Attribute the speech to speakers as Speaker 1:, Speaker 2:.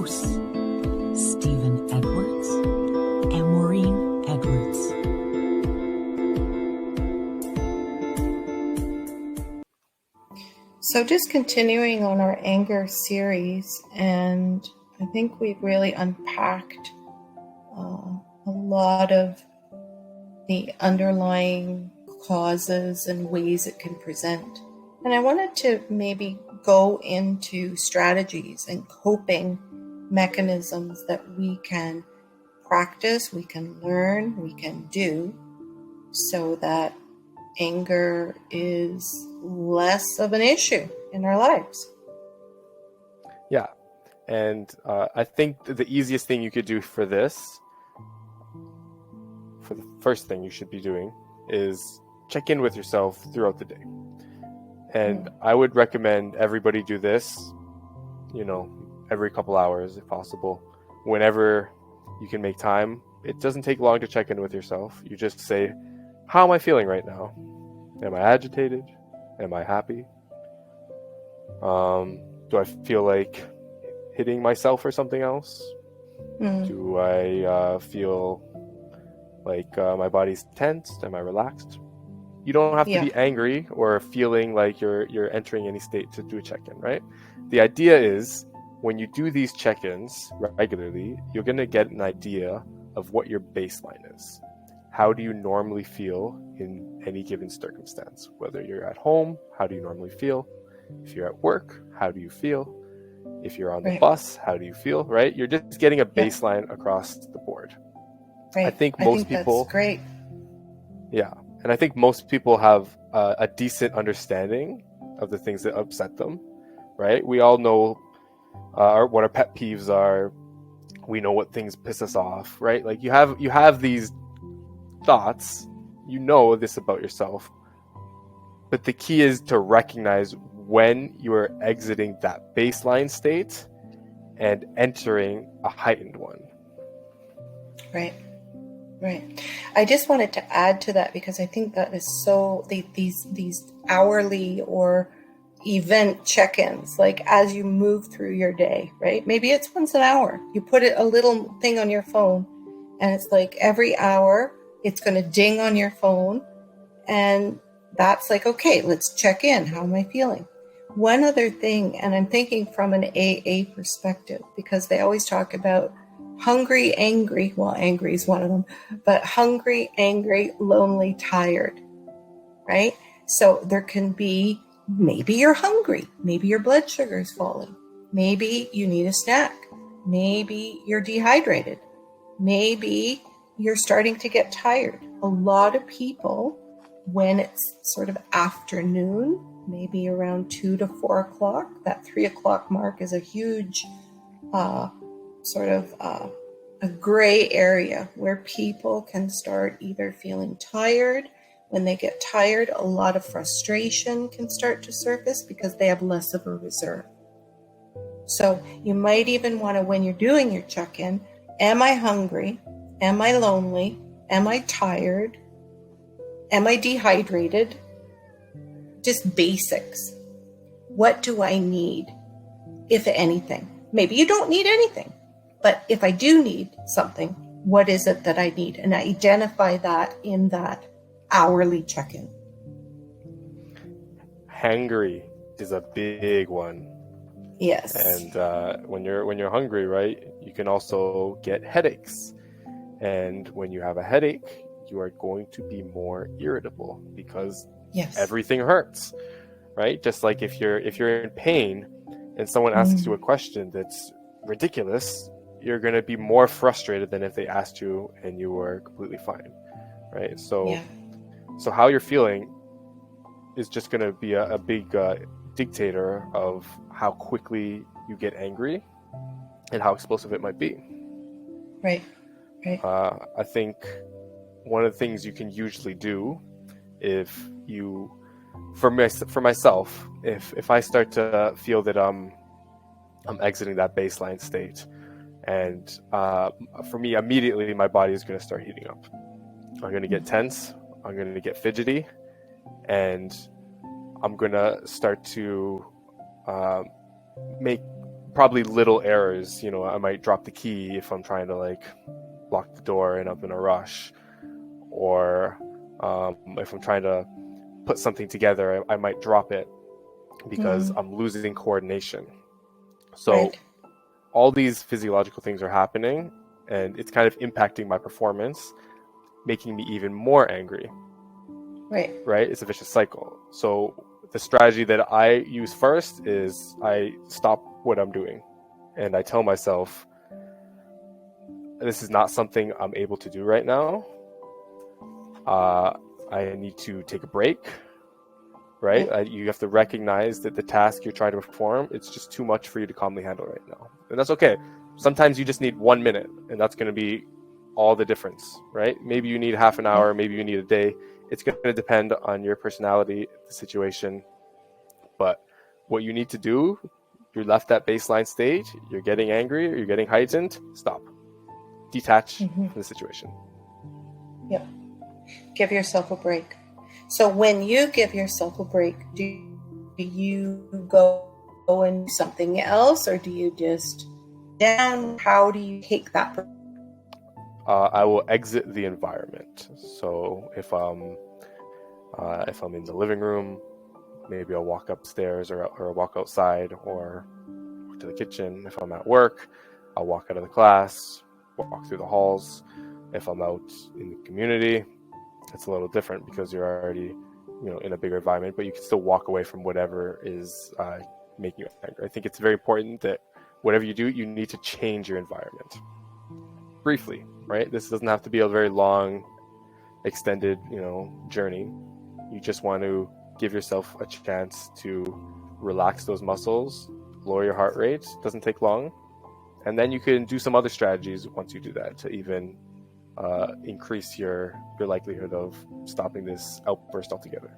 Speaker 1: hosts, Stephen Edwards and Maureen Edwards.
Speaker 2: So just continuing on our anger series, and I think we've really unpacked a lot of the underlying causes and ways it can present. And I wanted to maybe go into strategies and coping mechanisms that we can practice, we can learn, we can do so that anger is less of an issue in our lives.
Speaker 3: Yeah. And I think the easiest thing you could do for this, for the first thing you should be doing, is check in with yourself throughout the day. And I would recommend everybody do this, every couple hours if possible, whenever you can make time. It doesn't take long to check in with yourself. You just say, how am I feeling right now? Am I agitated? Am I happy? Do I feel like hitting myself or something else? Do I feel like my body's tensed? Am I relaxed? You don't have to be angry or feeling like you're entering any state to do a check-in, right? The idea is when you do these check-ins regularly, you're going to get an idea of what your baseline is. How do you normally feel in any given circumstance? Whether you're at home, how do you normally feel? If you're at work, how do you feel? If you're on the bus, how do you feel, right? You're just getting a baseline across the board.
Speaker 2: Right.
Speaker 3: I think most people...
Speaker 2: That's great.
Speaker 3: Yeah. And I think most people have a decent understanding of the things that upset them, right? We all know what our pet peeves are. We know what things piss us off, right? Like you have these thoughts, you know this about yourself. But the key is to recognize when you're exiting that baseline state and entering a heightened one.
Speaker 2: Right. I just wanted to add to that because I think that is so these hourly or event check-ins, like as you move through your day, right? Maybe it's once an hour. You put a little thing on your phone and it's like every hour it's going to ding on your phone. And that's like, okay, let's check in. How am I feeling? One other thing, and I'm thinking from an AA perspective, because they always talk about hungry, angry. Well, angry is one of them, but hungry, angry, lonely, tired, right? So there can be, maybe you're hungry. Maybe your blood sugar is falling. Maybe you need a snack. Maybe you're dehydrated. Maybe you're starting to get tired. A lot of people, when it's sort of afternoon, maybe around 2 to 4 o'clock, that 3 o'clock mark is a huge a gray area where people can start either feeling tired. When they get tired, a lot of frustration can start to surface because they have less of a reserve. So you might even want to, when you're doing your check-in, am I hungry? Am I lonely? Am I tired? Am I dehydrated? Just basics. What do I need, if anything? Maybe you don't need anything, but if I do need something, what is it that I need? And I identify that in that hourly check-in.
Speaker 3: Hangry is a big one.
Speaker 2: Yes.
Speaker 3: And when you're hungry, right, you can also get headaches. And when you have a headache, you are going to be more irritable because everything hurts, right? Just like if you're in pain and someone asks you a question that's ridiculous, you're going to be more frustrated than if they asked you and you were completely fine, right? So how you're feeling is just going to be a big dictator of how quickly you get angry and how explosive it might be.
Speaker 2: Right.
Speaker 3: I think one of the things you can usually do for myself, if I start to feel that I'm exiting that baseline state, and for me, immediately my body is going to start heating up. I'm going to get tense. I'm going to get fidgety, and I'm going to start to make probably little errors. I might drop the key if I'm trying to like lock the door and I'm in a rush, or if I'm trying to put something together, I might drop it because I'm losing coordination. So all these physiological things are happening, and it's kind of impacting my performance, making me even more angry. Right? It's a vicious cycle. So the strategy that I use first is I stop what I'm doing, and I tell myself, this is not something I'm able to do right now. I need to take a break. Right? You have to recognize that the task you're trying to perform, it's just too much for you to calmly handle right now. And that's okay. Sometimes you just need 1 minute, and that's going to be all the difference, right? Maybe you need half an hour, maybe you need a day. It's going to depend on your personality, the situation. But what you need to do, you're left at baseline stage, you're getting angry, you're getting heightened, stop. Detach from the situation.
Speaker 2: Yep. Give yourself a break. So when you give yourself a break, do you go and do something else, or do you just down? How do you take that break?
Speaker 3: I will exit the environment. So if I'm in the living room, maybe I'll walk upstairs or walk outside or walk to the kitchen. If I'm at work, I'll walk out of the class, walk through the halls. If I'm out in the community, it's a little different because you're already, in a bigger environment, but you can still walk away from whatever is making you angry. I think it's very important that whatever you do, you need to change your environment briefly, right? This doesn't have to be a very long, extended, journey. You just want to give yourself a chance to relax those muscles, lower your heart rate. It doesn't take long. And then you can do some other strategies once you do that to even increase your likelihood of stopping this outburst altogether.